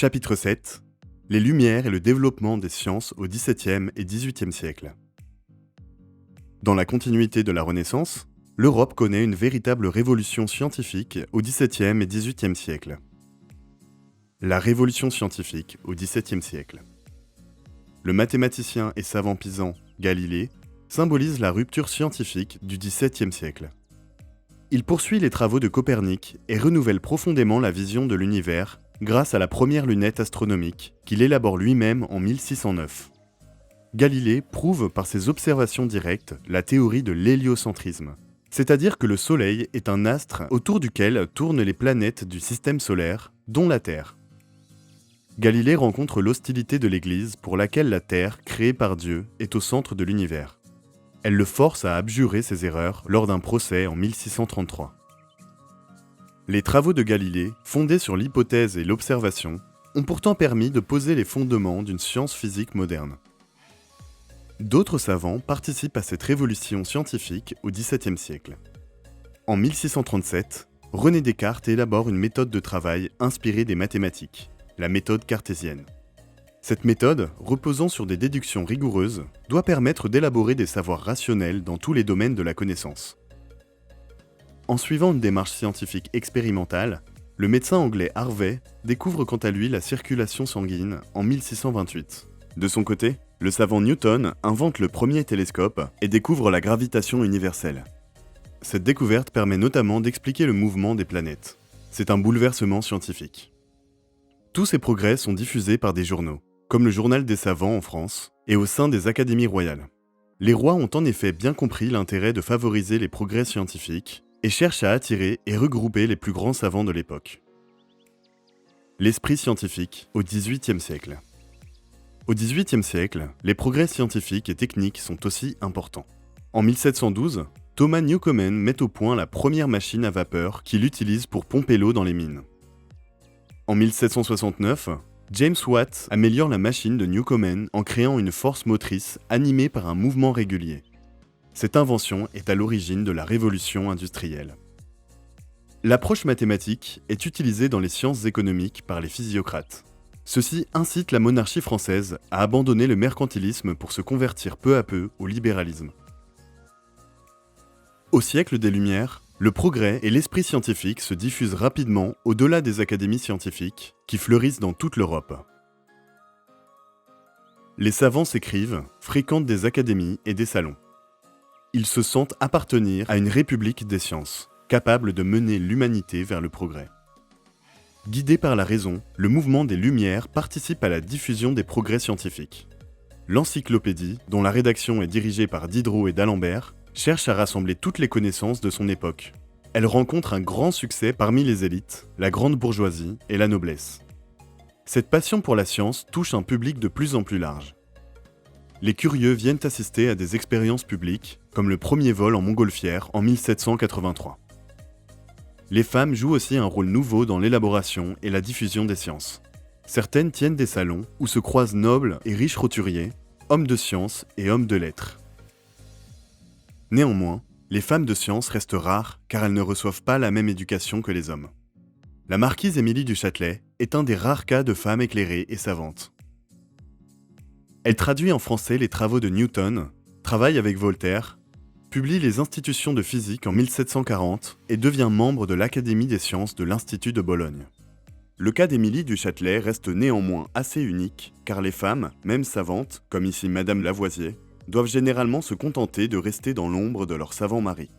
Chapitre 7. Les Lumières et le développement des sciences au XVIIe et XVIIIe siècle. Dans la continuité de la Renaissance, l'Europe connaît une véritable révolution scientifique au XVIIe et XVIIIe siècle. La révolution scientifique au XVIIe siècle. Le mathématicien et savant pisan Galilée symbolise la rupture scientifique du XVIIe siècle. Il poursuit les travaux de Copernic et renouvelle profondément la vision de l'univers grâce à la première lunette astronomique qu'il élabore lui-même en 1609. Galilée prouve par ses observations directes la théorie de l'héliocentrisme, c'est-à-dire que le Soleil est un astre autour duquel tournent les planètes du système solaire, dont la Terre. Galilée rencontre l'hostilité de l'Église pour laquelle la Terre, créée par Dieu, est au centre de l'univers. Elle le force à abjurer ses erreurs lors d'un procès en 1633. Les travaux de Galilée, fondés sur l'hypothèse et l'observation, ont pourtant permis de poser les fondements d'une science physique moderne. D'autres savants participent à cette révolution scientifique au XVIIe siècle. En 1637, René Descartes élabore une méthode de travail inspirée des mathématiques, la méthode cartésienne. Cette méthode, reposant sur des déductions rigoureuses, doit permettre d'élaborer des savoirs rationnels dans tous les domaines de la connaissance. En suivant une démarche scientifique expérimentale, le médecin anglais Harvey découvre quant à lui la circulation sanguine en 1628. De son côté, le savant Newton invente le premier télescope et découvre la gravitation universelle. Cette découverte permet notamment d'expliquer le mouvement des planètes. C'est un bouleversement scientifique. Tous ces progrès sont diffusés par des journaux, comme le Journal des savants en France, et au sein des académies royales. Les rois ont en effet bien compris l'intérêt de favoriser les progrès scientifiques et cherchent à attirer et regrouper les plus grands savants de l'époque. L'esprit scientifique au XVIIIe siècle. Au XVIIIe siècle, les progrès scientifiques et techniques sont aussi importants. En 1712, Thomas Newcomen met au point la première machine à vapeur qu'il utilise pour pomper l'eau dans les mines. En 1769, James Watt améliore la machine de Newcomen en créant une force motrice animée par un mouvement régulier. Cette invention est à l'origine de la révolution industrielle. L'approche mathématique est utilisée dans les sciences économiques par les physiocrates. Ceux-ci incitent la monarchie française à abandonner le mercantilisme pour se convertir peu à peu au libéralisme. Au siècle des Lumières, le progrès et l'esprit scientifique se diffusent rapidement au-delà des académies scientifiques qui fleurissent dans toute l'Europe. Les savants s'écrivent, fréquentent des académies et des salons. Ils se sentent appartenir à une république des sciences, capable de mener l'humanité vers le progrès. Guidé par la raison, le mouvement des Lumières participe à la diffusion des progrès scientifiques. L'encyclopédie, dont la rédaction est dirigée par Diderot et d'Alembert, cherche à rassembler toutes les connaissances de son époque. Elle rencontre un grand succès parmi les élites, la grande bourgeoisie et la noblesse. Cette passion pour la science touche un public de plus en plus large. Les curieux viennent assister à des expériences publiques, comme le premier vol en montgolfière en 1783. Les femmes jouent aussi un rôle nouveau dans l'élaboration et la diffusion des sciences. Certaines tiennent des salons où se croisent nobles et riches roturiers, hommes de science et hommes de lettres. Néanmoins, les femmes de science restent rares car elles ne reçoivent pas la même éducation que les hommes. La marquise Émilie du Châtelet est un des rares cas de femme éclairée et savante. Elle traduit en français les travaux de Newton, travaille avec Voltaire, publie les institutions de physique en 1740 et devient membre de l'Académie des sciences de l'Institut de Bologne. Le cas d'Émilie du Châtelet reste néanmoins assez unique car les femmes, même savantes, comme ici Madame Lavoisier, doivent généralement se contenter de rester dans l'ombre de leur savant mari.